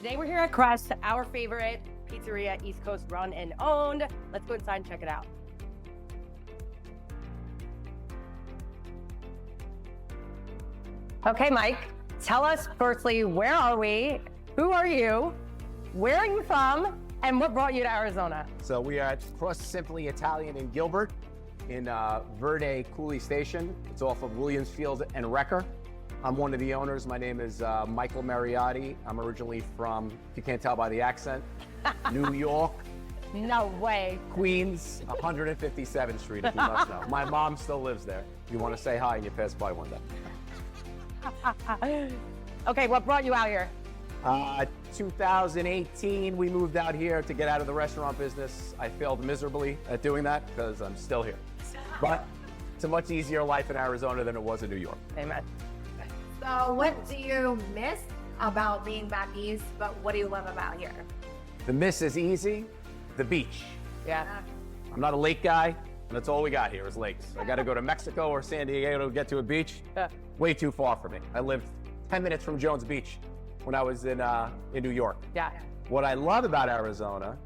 Today we're here at Crust, our favorite pizzeria, East Coast run and owned. Let's go inside and check it out. Okay, Mike, tell us firstly, where are we? Who are you? Where are you from? And what brought you to Arizona? So we are at Crust Simply Italian in Gilbert in Verde Cooley Station. It's off of Williamsfield and Wrecker. I'm one of the owners. My name is Michael Mariotti. I'm originally from, if you can't tell by the accent, New York. No way. Queens, 157th Street, if you must know. My mom still lives there. You want to say hi and you pass by one day. Okay, what brought you out here? 2018, we moved out here to get out of the restaurant business. I failed miserably at doing that because I'm still here. But it's a much easier life in Arizona than it was in New York. Amen. So what do you miss about being back east, but what do you love about here? The miss is easy, the beach. Yeah. I'm not a lake guy, and that's all we got here is lakes. I got to go to Mexico or San Diego to get to a beach. Way too far for me. I lived 10 minutes from Jones Beach when I was in New York. Yeah. What I love about Arizona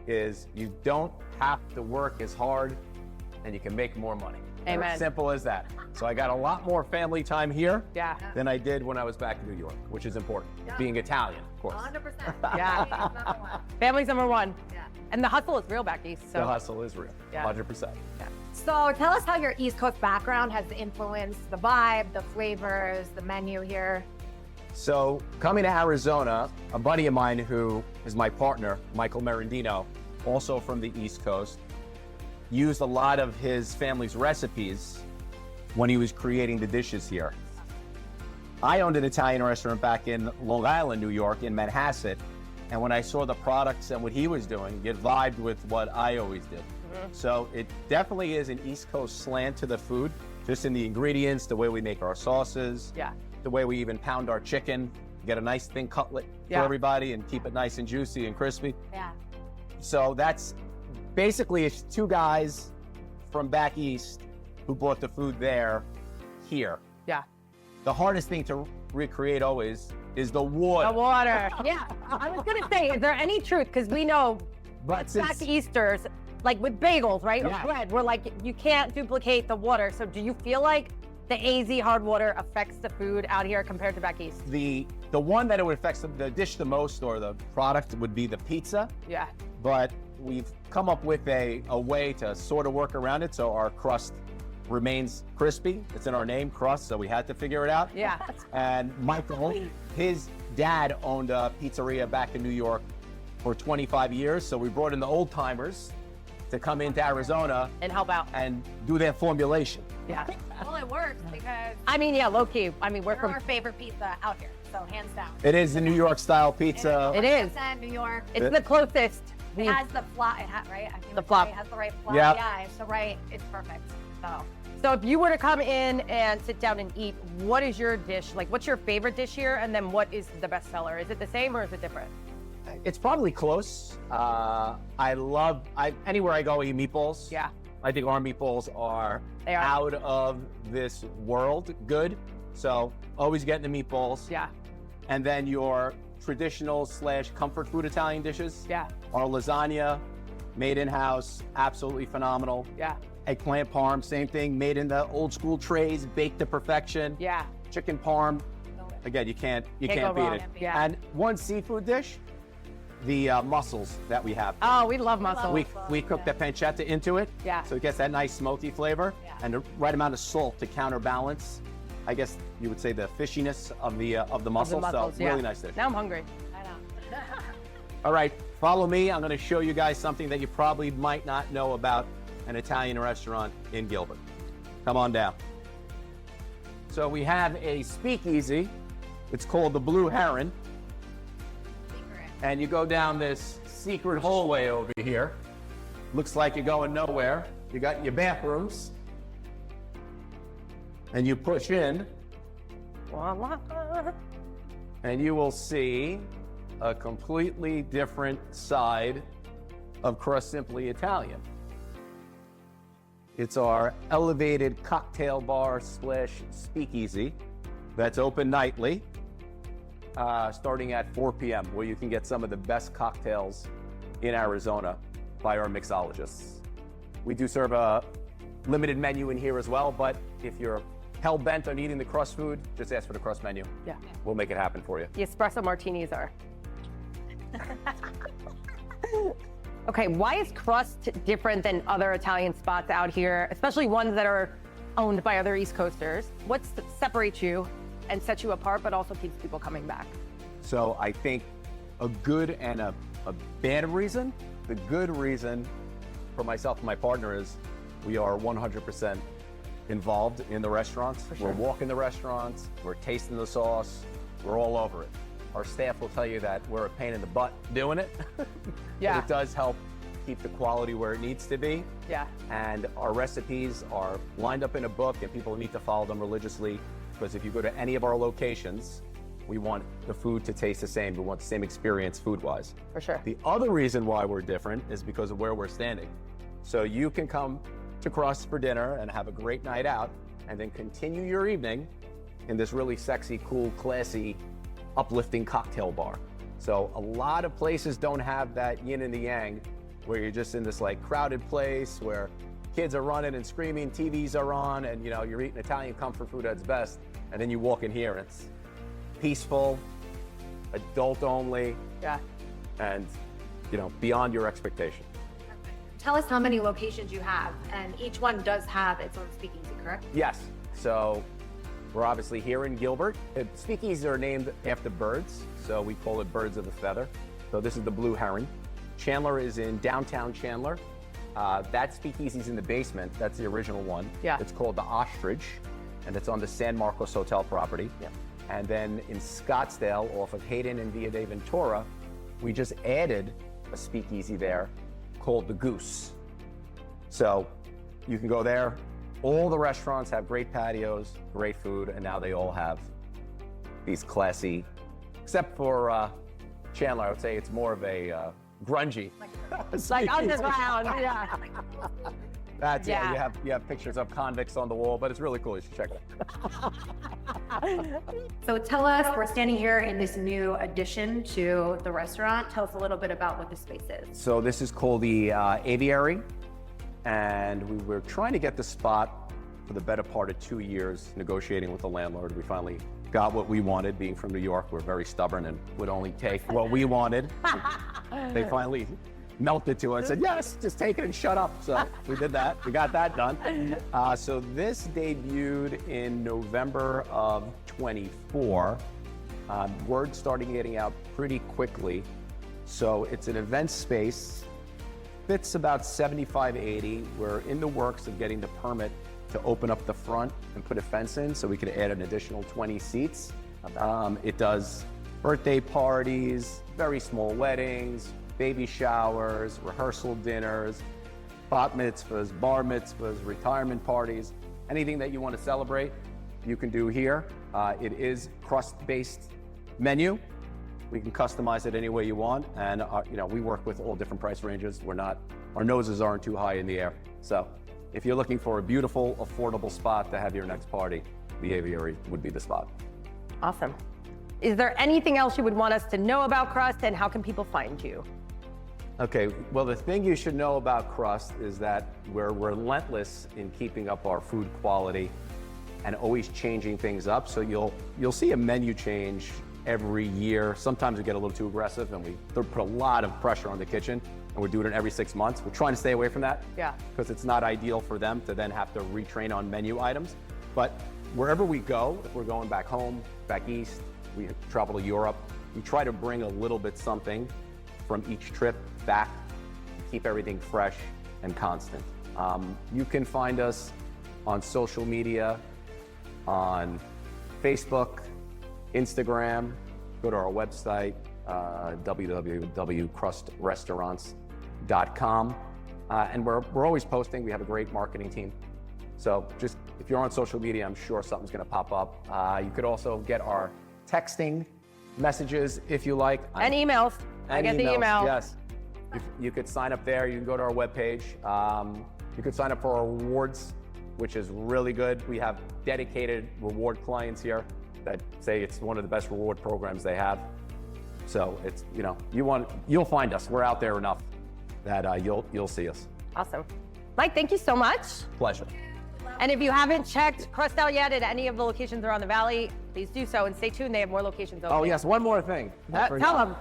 is you don't have to work as hard and you can make more money. Amen. Simple as that. So I got a lot more family time here Yeah. than I did when I was back in New York, which is important. Being Italian, of course. 100%. Yeah. Family's number one. Yeah. And the hustle is real back east. So. The hustle is real, Yeah. 100%. Yeah. So tell us how your East Coast background has influenced the vibe, the flavors, the menu here. So coming to Arizona, a buddy of mine who is my partner, Michael Mariotti, also from the East Coast, used a lot of his family's recipes when he was creating the dishes here. I owned an Italian restaurant back in Long Island, New York, in Manhasset, and when I saw the products and what he was doing, it vibed with what I always did. So it definitely is an East Coast slant to the food, just in the ingredients, the way we make our sauces, Yeah. the way we even pound our chicken, get a nice thin cutlet Yeah. for everybody and keep it nice and juicy and crispy. Yeah. So that's basically, it's two guys from back east who brought the food there, here. Yeah. The hardest thing to recreate always is the water. The water. Yeah. I was going to say, is there any truth? Because we know But back since, Easters, like with bagels, right? Yeah. Or bread, we're like, you can't duplicate the water. So do you feel like the AZ hard water affects the food out here compared to back east? the one that it would affect the dish the most, or the product, would be the pizza. Yeah. But we've come up with a way to sort of work around it so our crust remains crispy. It's in our name, Crust, so we had to figure it out. Yeah. And Michael, his dad owned a pizzeria back in New York for 25 years, so we brought in the old timers to come into Arizona And help out. and do their formulation. Yeah. Well, it works because I mean, yeah, low key. I mean, we're we're from, our favorite pizza out here, so hands down. It is the New York style pizza. It is. 100% New York. it's the closest. It has the flop, right? I feel The like flop. It has the right flop. Yep. Yeah, it's the right, it's perfect. So So if you were to come in and sit down and eat, what is your dish? Like, what's your favorite dish here? And then what is the best seller? Is it the same or is it different? It's probably close. Anywhere I go, I eat meatballs. Yeah. I think our meatballs are They are. out of this world good. So always getting the meatballs. Yeah. And then your traditional / comfort food Italian dishes. Yeah. Our lasagna, made in-house, absolutely phenomenal. Yeah. Eggplant parm, same thing, made in the old school trays, baked to perfection. Yeah. Chicken parm, again, you can't go beat wrong. it. Yeah. And one seafood dish, the mussels that we have. Oh, we love mussels. We cook the pancetta into it, Yeah. so it gets that nice smoky flavor, Yeah. and the right amount of salt to counterbalance, I guess you would say, the fishiness of the mussel. mussels, So yeah. really nice dish. Now I'm hungry. I know. All right, follow me. I'm going to show you guys something that you probably might not know about an Italian restaurant in Gilbert. Come on down. So we have a speakeasy. It's called the Blue Heron. Secret. And you go down this secret hallway over here. Looks like you're going nowhere. You got your bathrooms. And you push in, Voila. and you will see a completely different side of Crust Simply Italian. It's our elevated cocktail bar / speakeasy that's open nightly. starting at 4 p.m., where you can get some of the best cocktails in Arizona by our mixologists. We do serve a limited menu in here as well, but if you're hell-bent on eating the Crust food, just ask for the Crust menu. Yeah. We'll make it happen for you. The espresso martinis are. Okay, why is Crust different than other Italian spots out here, especially ones that are owned by other East Coasters? What separates you and sets you apart, but also keeps people coming back? So I think a good and a bad reason. The good reason for myself and my partner is we are 100% involved in the restaurants. For sure. We're walking the restaurants, we're tasting the sauce, we're all over it. Our staff will tell you that we're a pain in the butt doing it. Yeah. But it does help keep the quality where it needs to be. Yeah. And our recipes are lined up in a book, and people need to follow them religiously, because if you go to any of our locations, we want the food to taste the same. We want the same experience food-wise. For sure. The other reason why we're different is because of where we're standing. So you can come to Crust for dinner and have a great night out, and then continue your evening in this really sexy, cool, classy, uplifting cocktail bar. So a lot of places don't have that yin and the yang, where you're just in this like crowded place where kids are running and screaming, TVs are on, and you're eating Italian comfort food at its best, and then you walk in here and it's peaceful, adult only, Yeah. and beyond your expectation. Tell us how many locations you have, and each one does have its own speakeasy, correct? Yes. So we're obviously here in Gilbert. Speakeasies are named after birds, so we call it birds of a feather. So this is the Blue Heron. Chandler is in downtown Chandler. That speakeasy's in the basement. That's the original one. Yeah. It's called the Ostrich, and it's on the San Marcos Hotel property. Yeah. And then in Scottsdale, off of Hayden and Via de Ventura, we just added a speakeasy there called the Goose. So you can go there. All the restaurants have great patios, great food, and now they all have these classy, except for Chandler, I would say it's more of a grungy. Like underground, yeah. That's Yeah. You have pictures of convicts on the wall, but it's really cool. You should check it out. So tell us, we're standing here in this new addition to the restaurant. Tell us a little bit about what the space is. So this is called the Aviary, and we were trying to get the spot for the better part of 2 years, negotiating with the landlord. We finally got what we wanted. Being from New York, we're very stubborn and would only take what we wanted. They finally melted to us and said, yes, just take it and shut up. So we did that. We got that done. So this debuted in November of 24. Word started getting out pretty quickly. So it's an event space, fits about 75, 80. We're in the works of getting the permit to open up the front and put a fence in so we could add an additional 20 seats. It does birthday parties, very small weddings, baby showers, rehearsal dinners, bat mitzvahs, bar mitzvahs, retirement parties, anything that you want to celebrate, you can do here. It is crust-based menu. We can customize it any way you want, and we work with all different price ranges. Our noses aren't too high in the air. So if you're looking for a beautiful, affordable spot to have your next party, the Aviary would be the spot. Awesome. Is there anything else you would want us to know about Crust, and how can people find you? Okay, well, the thing you should know about Crust is that we're relentless in keeping up our food quality and always changing things up. So you'll see a menu change every year. Sometimes we get a little too aggressive and we put a lot of pressure on the kitchen, and we're doing it every 6 months. We're trying to stay away from that. Yeah. Because it's not ideal for them to then have to retrain on menu items. But wherever we go, if we're going back home, back east, we travel to Europe, we try to bring a little bit something from each trip back, keep everything fresh and constant. You can find us on social media, on Facebook, Instagram, go to our website, www.crustrestaurants.com. And we're always posting. We have a great marketing team. So just if you're on social media, I'm sure something's gonna pop up. You could also get our texting messages if you like. And emails. I get the email. Yes. You could sign up there. You can go to our webpage. You could sign up for our rewards, which is really good. We have dedicated reward clients here. that say it's one of the best reward programs they have. So it's, you know, you'll find us. We're out there enough that you'll see us. Awesome. Mike, thank you so much. Pleasure. And if you haven't checked Crust out yet at any of the locations around the valley, please do so and stay tuned. They have more locations open. Oh yes, one more thing. Tell them.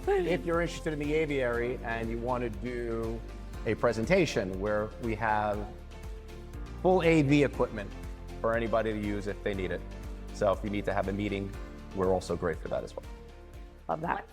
If you're interested in the aviary and you want to do a presentation where we have full AV equipment for anybody to use if they need it. So if you need to have a meeting, we're also great for that as well. Love that.